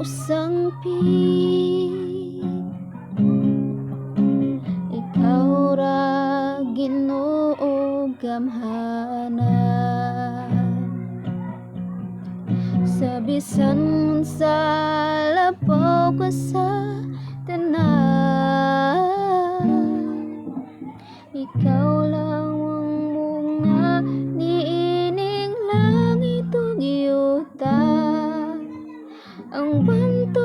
usangpi, ikaw ra Ginoo gamhanan. Sa bisan sa labaw ka sa tanan, ikaw lang ang bunga niining langit ug yuta, ang banto